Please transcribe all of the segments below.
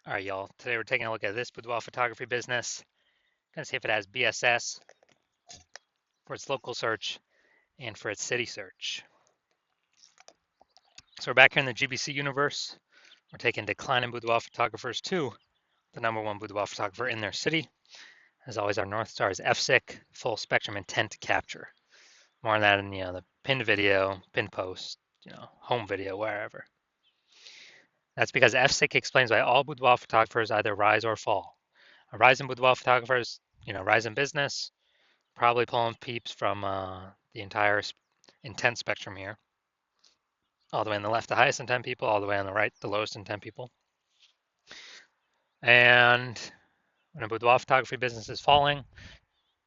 All right, y'all. Today we're taking a look at this boudoir photography business. Gonna see if it has BSS for its local search and for its city search. So we're back here in the GBC universe. We're taking declining boudoir photographers to the #1 boudoir photographer in their city. As always, our North Star is FSIC, full spectrum intent capture. More on that in the pinned video, pinned post, home video, wherever. That's because FSIC explains why all boudoir photographers either rise or fall. A rise in boudoir photographers, rise in business, probably pulling peeps from the entire intent spectrum here. All the way on the left, the highest intent people, all the way on the right, the lowest intent people. And when a boudoir photography business is falling,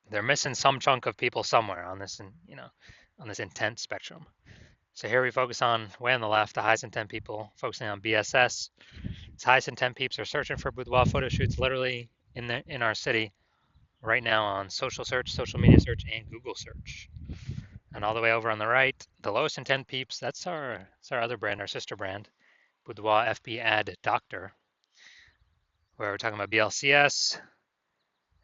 they're missing some chunk of people somewhere on this, on this intent spectrum. So here we focus on way on the left, the highest intent people, focusing on BSS. Its highest intent peeps are searching for boudoir photo shoots literally in our city right now on social search, social media search, and Google search. And all the way over on the right, the lowest intent peeps, that's our other brand, our sister brand, Boudoir FB Ad Doctor, where we're talking about BLCS.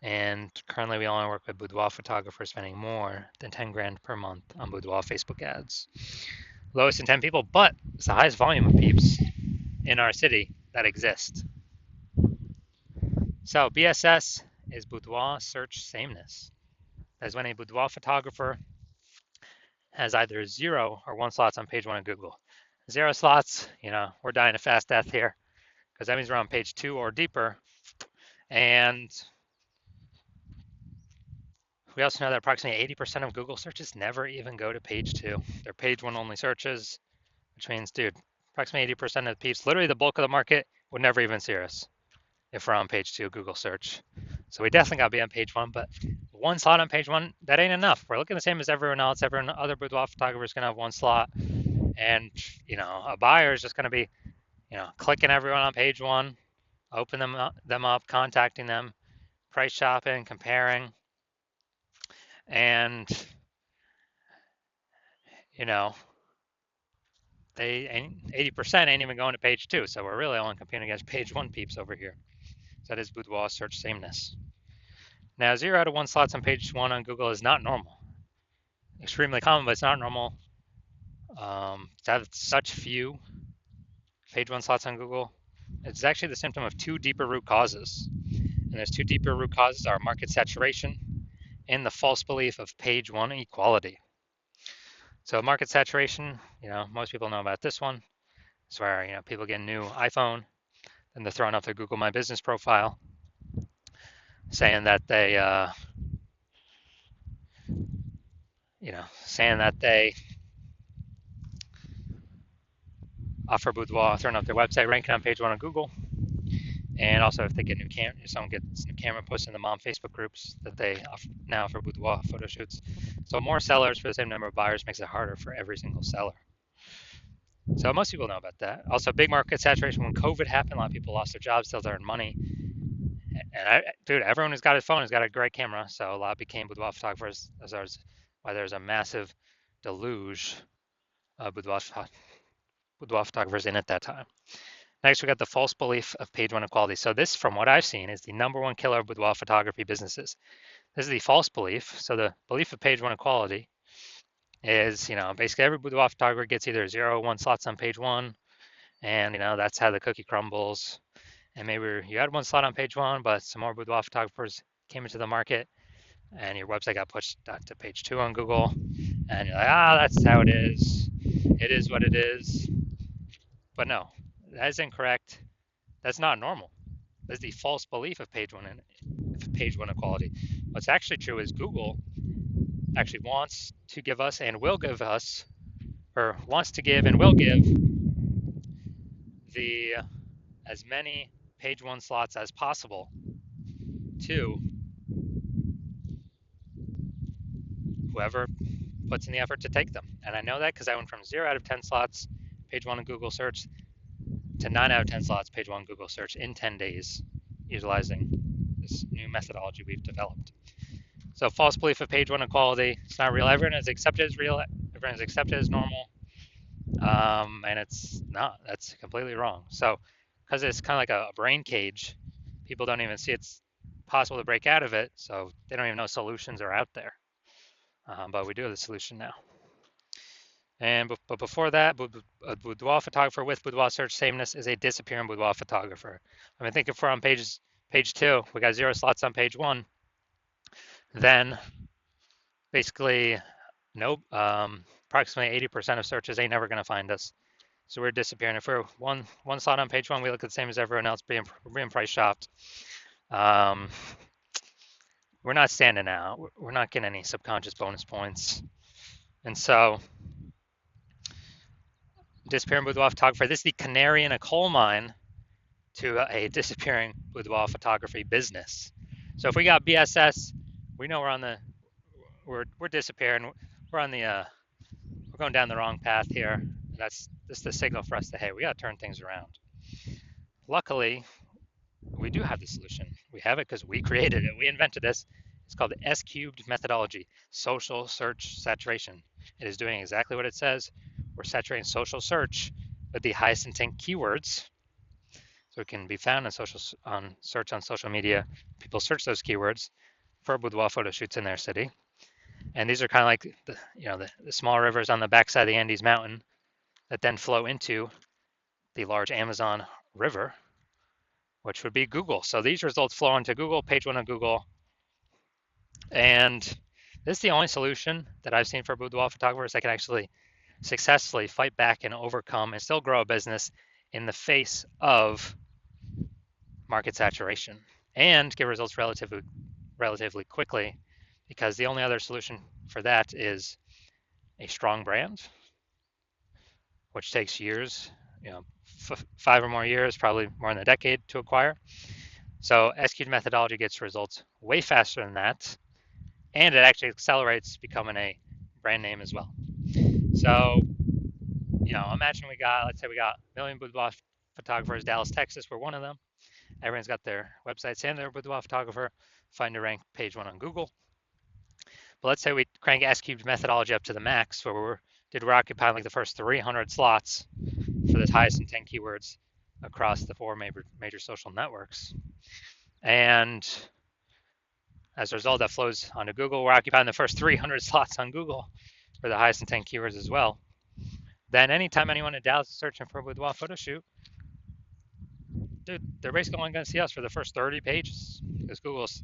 And currently we only work with boudoir photographers spending more than 10 grand per month on boudoir Facebook ads. Lowest intent people, but it's the highest volume of peeps in our city that exist. So BSS is boudoir search sameness. That's when a boudoir photographer has either 0 or 1 slots on page 1 of Google. 0 slots, we're dying a fast death here because that means we're on page 2 or deeper. And we also know that approximately 80% of Google searches never even go to page 2. They're page 1 only searches, which means, dude, approximately 80% of the peeps, literally the bulk of the market, would never even see us if we're on page 2 Google search. So we definitely got to be on page 1, but 1 slot on page 1, that ain't enough. We're looking the same as everyone else. Every other boudoir photographer is going to have 1 slot. And, a buyer is just going to be, clicking everyone on page 1, open them up, contacting them, price shopping, comparing. And, they 80% ain't even going to page 2. So we're really only competing against page 1 peeps over here. So that is boudoir search sameness. Now, 0 out of 1 slots on page 1 on Google is not normal. Extremely common, but it's not normal. To have such few page 1 slots on Google, it's actually the symptom of 2 deeper root causes. And those 2 deeper root causes are market saturation and the false belief of page 1 equality. So market saturation, most people know about this one. It's where, people get a new iPhone and they're throwing up their Google My Business profile saying that they, offer boudoir, throwing up their website, ranking on page 1 on Google. And also if they get new camera, if someone gets new camera posted in the mom Facebook groups that they now offer boudoir photo shoots. So more sellers for the same number of buyers makes it harder for every single seller. So most people know about that. Also, big market saturation. When COVID happened, a lot of people lost their jobs, still earn money. And dude, everyone who's got his phone has got a great camera. So a lot became boudoir photographers. Why there's a massive deluge of boudoir photographers in at that time. Next, we got the false belief of page 1 equality. So this, from what I've seen, is the #1 killer of boudoir photography businesses. This is the false belief. So the belief of page 1 equality is, basically every boudoir photographer gets either 0 or 1 slots on page 1, and that's how the cookie crumbles. And maybe you had 1 slot on page 1, but some more boudoir photographers came into the market, and your website got pushed to page 2 on Google, and you're like, that's how it is. It is what it is. But no, that is incorrect. That's not normal. That's the false belief of page 1 equality. What's actually true is Google actually wants to give us and will give us, or wants to give and will give as many page 1 slots as possible to whoever puts in the effort to take them. And I know that because I went from 0 out of 10 slots page 1 in Google search to 9 out of 10 slots page 1 Google search in 10 days, utilizing this new methodology we've developed. So false belief of page 1 equality, it's not real. Everyone is accepted as real, everyone is accepted as normal, and it's not. That's completely wrong. So because it's kind of like a brain cage, people don't even see it's possible to break out of it, so they don't even know solutions are out there. But we do have the solution now. But before that, a boudoir photographer with boudoir search sameness is a disappearing boudoir photographer. I mean, think if we're on page 2, we got 0 slots on page 1, then basically nope, approximately 80% of searches ain't never gonna find us. So we're disappearing. If we're one slot on page 1, we look the same as everyone else, being price shopped. Um, we're not standing out. We're not getting any subconscious bonus points. And so disappearing boudoir photographer, this is the canary in a coal mine to a disappearing boudoir photography business. So if we got BSS, we know we're disappearing. We're on the we're going down the wrong path here. That's the signal for us to, hey, we got to turn things around. Luckily, we do have the solution. We have it because we created it. We invented this. It's called the S-cubed methodology, social search saturation. It is doing exactly what it says. We're saturating social search with the highest intent keywords, so it can be found on search on social media. People search those keywords for boudoir photo shoots in their city. And these are kind of like the small rivers on the backside of the Andes Mountain that then flow into the large Amazon River, which would be Google. So these results flow into Google, page 1 of Google. And this is the only solution that I've seen for boudoir photographers that can actually successfully fight back and overcome and still grow a business in the face of market saturation and get results relatively quickly, because the only other solution for that is a strong brand, which takes years, 5 or more years, probably more than a decade to acquire. So S-cubed methodology gets results way faster than that, and it actually accelerates becoming a brand name as well. So, imagine let's say we got a million boudoir photographers. Dallas, Texas, we're one of them. Everyone's got their websites and their boudoir photographer. Find a rank page 1 on Google. But let's say we crank S-cubed methodology up to the max, where we're occupying like the first 300 slots for the highest intent keywords across the 4 major social networks. And as a result, that flows onto Google. We're occupying the first 300 slots on Google for the highest intent keywords as well. Then anytime anyone in Dallas is searching for a boudoir photo shoot, dude, they're basically only going to see us for the first 30 pages, because Google's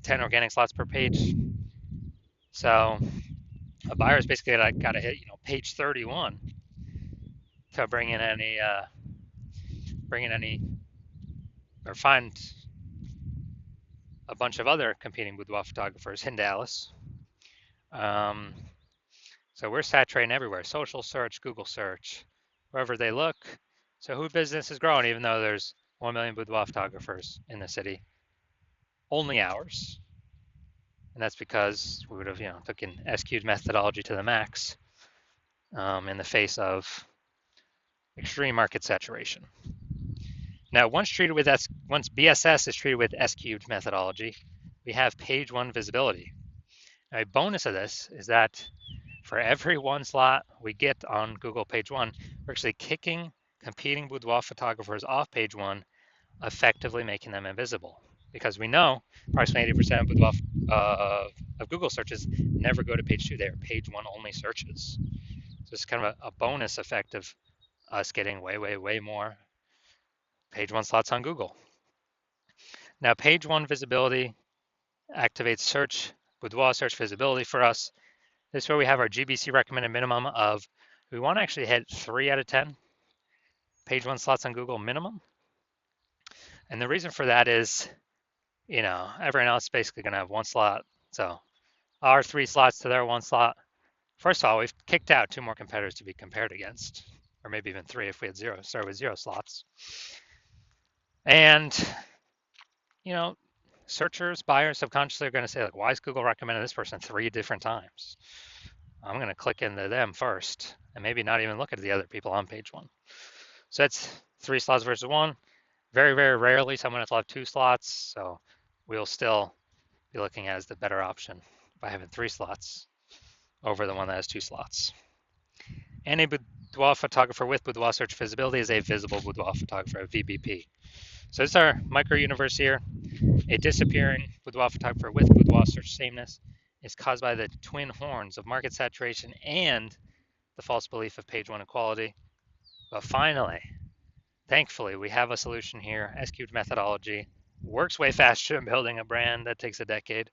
10 organic slots per page. So a buyer's basically got to hit page 31 to bring in any or find a bunch of other competing boudoir photographers in Dallas. So we're saturating everywhere: social search, Google search, wherever they look. So who business is growing, even though there's 1 million boudoir photographers in the city? Only ours. And that's because we would have taken S-cubed methodology to the max in the face of extreme market saturation. Now, once BSS is treated with S-cubed methodology, we have page 1 visibility. Now, a bonus of this is that for every 1 slot we get on Google page 1, we're actually kicking competing boudoir photographers off page 1, effectively making them invisible. Because we know approximately 80% of boudoir of Google searches never go to page 2. They are page 1 only searches. So it's kind of a bonus effect of us getting way more page 1 slots on Google. Now, page 1 visibility activates boudoir search visibility for us. This is where we have our GBC recommended minimum of, we want to actually hit 3 out of 10 page 1 slots on Google minimum. And the reason for that is, everyone else is basically going to have 1 slot. So our 3 slots to their 1 slot. First of all, we've kicked out 2 more competitors to be compared against, or maybe even 3 if we had started with 0 slots. And, searchers, buyers subconsciously are going to say, like, why is Google recommending this person 3 different times? I'm going to click into them first and maybe not even look at the other people on page 1. So that's 3 slots versus 1. Very, very rarely someone will have 2 slots. So we'll still be looking at as the better option by having 3 slots over the one that has 2 slots. And a Boudoir photographer with boudoir search visibility is a visible boudoir photographer, a VBP. So this is our micro universe here. A disappearing boudoir photographer with boudoir search sameness is caused by the twin horns of market saturation and the false belief of page one equality. But finally, thankfully, we have a solution here. S-cubed methodology works way faster than building a brand that takes a decade.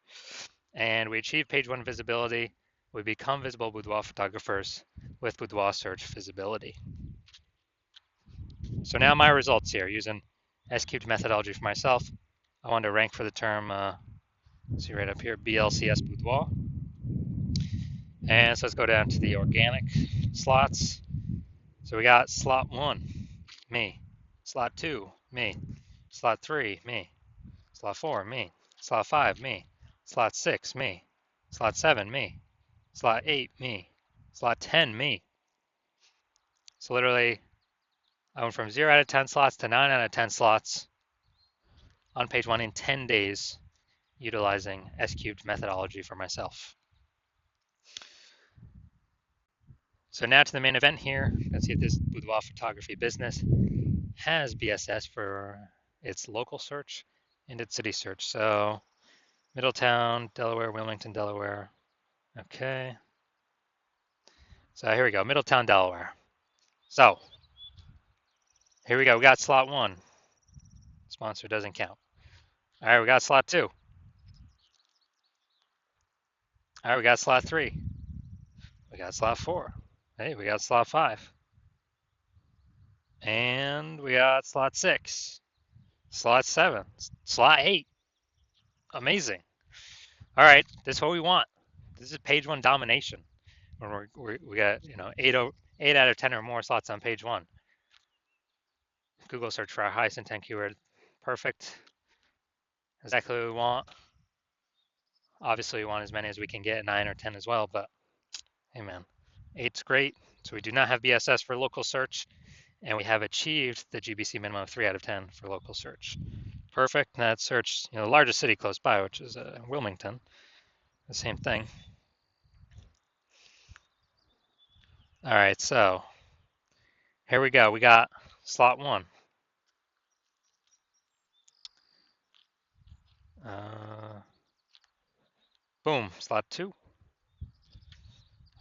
And we achieve page one visibility. We become visible boudoir photographers with boudoir search visibility. So now my results here using S-cubed methodology for myself. I want to rank for the term, see right up here, BLCS boudoir. And so let's go down to the organic slots. So we got slot 1, me. Slot 2, me. Slot 3, me. Slot 4, me. Slot 5, me. Slot 6, me. Slot 7, me. Slot 8, me. Slot 10, me. So literally, I went from 0 out of 10 slots to 9 out of 10 slots on page 1 in 10 days utilizing S-cubed methodology for myself. So now to the main event here. Let's see if this boudoir photography business has BSS for its local search and its city search. So Middletown, Delaware, Wilmington, Delaware. Okay. So here we go, Middletown, Delaware. So here we go, we got slot 1. Sponsor doesn't count. All right, we got slot 2. All right, we got slot 3. We got slot 4. Hey, we got slot 5. And we got slot 6. Slot 7. Slot 8. Amazing. All right, this is what we want. This is page 1 domination. When we got 8 out of 10 or more slots on page 1. Google search for our highest intent keyword. Perfect. Exactly what we want. Obviously, we want as many as we can get, 9 or 10 as well, but hey man, 8's great. So we do not have BSS for local search, and we have achieved the GBC minimum of 3 out of 10 for local search. Perfect. That search, the largest city close by, which is Wilmington, the same thing. All right, so here we go. We got slot 1. Boom, slot 2.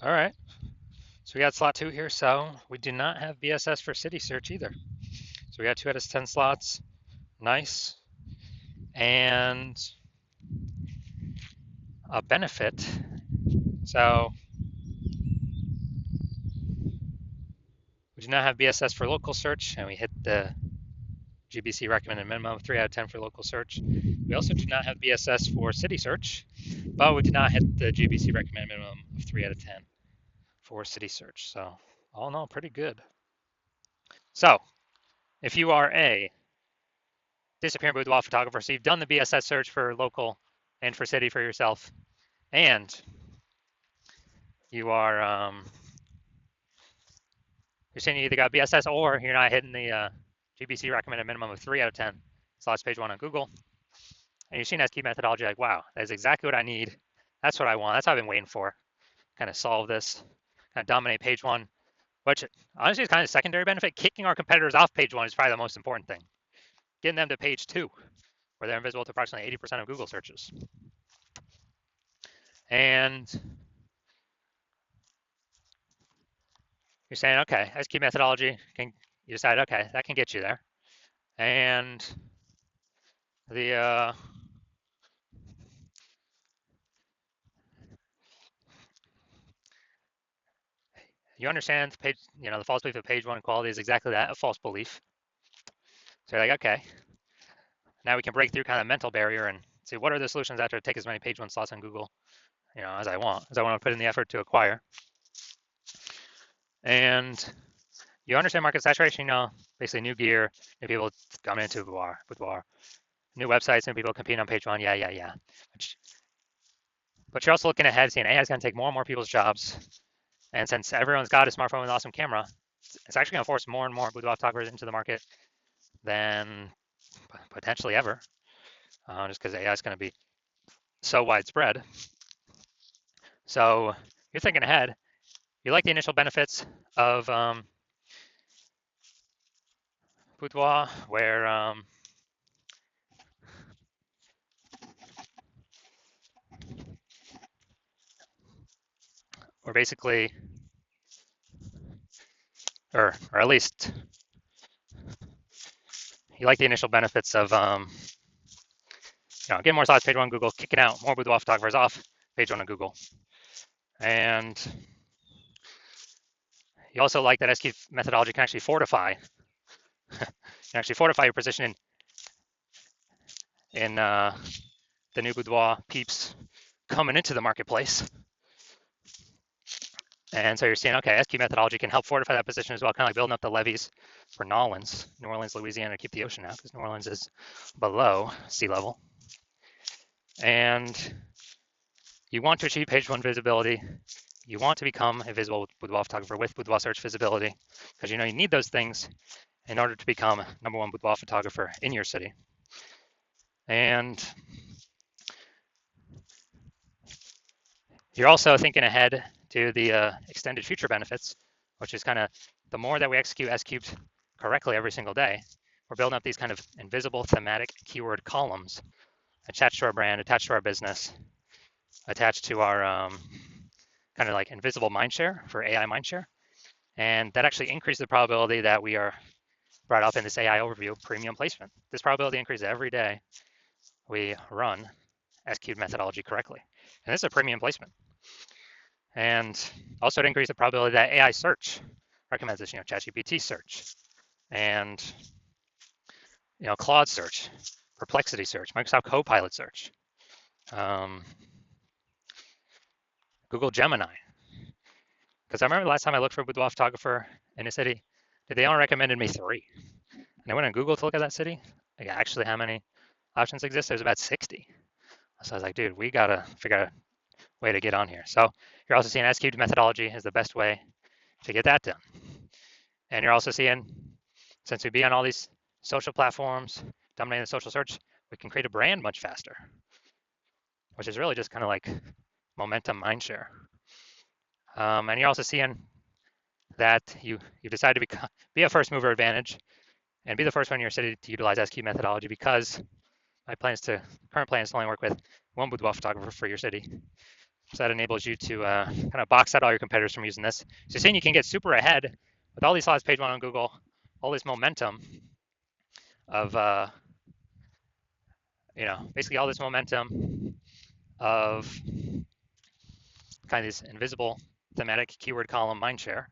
All right. So we got slot 2 here. So we do not have BSS for city search either. So we got 2 out of 10 slots. Nice. And a benefit. So we do not have BSS for local search, and we hit the GBC recommended minimum of 3 out of 10 for local search. We also do not have BSS for city search, but we did not hit the GBC recommended minimum of 3 out of 10 for city search. So all in all, pretty good. So if you are a disappearing boudoir photographer, so you've done the BSS search for local and for city for yourself, and you are you're saying you either got BSS or you're not hitting the GBC recommended minimum of 3 out of 10 slots page 1 on Google, and you've seen S-cubed methodology, like, wow, that's exactly what I need. That's what I want. That's what I've been waiting for. Kind of solve this, kind of dominate page 1, which honestly is kind of secondary benefit. Kicking our competitors off page 1 is probably the most important thing. Getting them to page 2, where they're invisible to approximately 80% of Google searches. And you're saying, okay, S-cubed methodology, you decide, okay, that can get you there. And the you understand the page, the false belief of page 1 quality is exactly that, a false belief. So you're like, okay, now we can break through kind of mental barrier and see what are the solutions after take as many page 1 slots on Google, as I want to put in the effort to acquire. And you understand market saturation, basically new gear, new people coming into Boudoir, new websites, new people competing on page 1, yeah. But you're also looking ahead, seeing AI is going to take more and more people's jobs. And since everyone's got a smartphone with an awesome camera, it's actually going to force more and more boudoir photographers into the market than potentially ever, just because AI is going to be so widespread. So you're thinking ahead. you like the initial benefits of Boudoir, where basically, or at least you like the initial benefits of getting more slots page one on Google, kicking out more Boudoir photographers off page one on Google, and you also like that SQ methodology can actually fortify your position in the new Boudoir peeps coming into the marketplace. And so you're seeing, okay, SQ methodology can help fortify that position as well, kind of like building up the levees for New Orleans, Louisiana, to keep the ocean out because New Orleans is below sea level. And you want to achieve page one visibility. You want to become a visible boudoir photographer with boudoir search visibility because you need those things in order to become #1 boudoir photographer in your city. And you're also thinking ahead to the extended future benefits, which is kind of the more that we execute S-cubed correctly every single day, we're building up these kind of invisible thematic keyword columns attached to our brand, attached to our business, attached to our kind of like invisible mindshare for AI mindshare. And that actually increases the probability that we are brought up in this AI overview premium placement. This probability increases every day we run S-cubed methodology correctly. And this is a premium placement. And also to increase the probability that AI search recommends this, ChatGPT search and Claude search, Perplexity search, Microsoft Copilot search, Google Gemini. Because I remember the last time I looked for a boudoir photographer in a city, they only recommended me 3. And I went on Google to look at that city. Like, actually, how many options exist? There's about 60. So I was like, dude, we got to figure out a way to get on here. So you're also seeing S-cubed methodology is the best way to get that done. And you're also seeing, since we be on all these social platforms, dominating the social search, we can create a brand much faster, which is really just kind of like momentum mindshare. And you're also seeing that you decide to be a first mover advantage and be the first one in your city to utilize SQ methodology because my current plan is to only work with one boudoir photographer for your city. So that enables you to kind of box out all your competitors from using this. So you're saying you can get super ahead with all these slots page one on Google, all this momentum of, basically all this momentum of kind of this invisible thematic keyword column mindshare,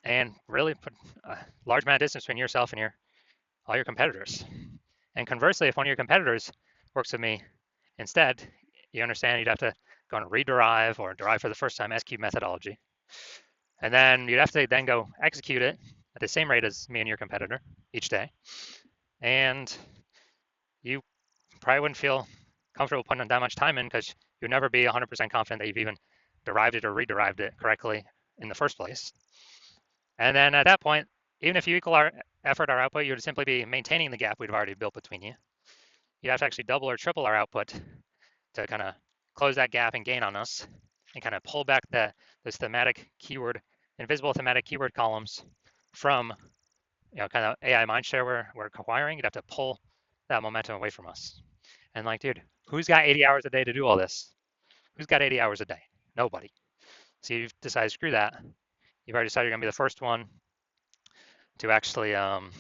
and really put a large amount of distance between yourself and all your competitors. And conversely, if one of your competitors works with me instead, you understand you'd have to go and rederive or derive for the first time SQ methodology. And then you'd have to then go execute it at the same rate as me and your competitor each day. And you probably wouldn't feel comfortable putting that much time in because you'd never be 100% confident that you've even derived it or rederived it correctly in the first place. And then at that point, even if you equal our effort, our output, you would simply be maintaining the gap we've already built between you. You have to actually double or triple our output to kind of close that gap and gain on us and kind of pull back those invisible thematic keyword columns from kind of AI mindshare we're acquiring. You'd have to pull that momentum away from us. And like, dude, who's got 80 hours a day to do all this? Who's got 80 hours a day? Nobody. So you've decided, screw that. You've already decided you're gonna be the first one to actually, the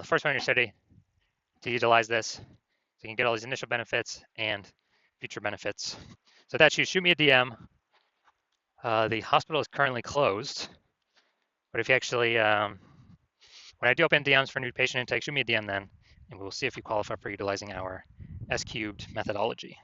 first one in your city to utilize this. So you can get all these initial benefits and future benefits. So that's you. Shoot me a DM. The hospital is currently closed, but if you actually, when I do open DMs for new patient intake, shoot me a DM then, and we'll see if you qualify for utilizing our S-cubed methodology.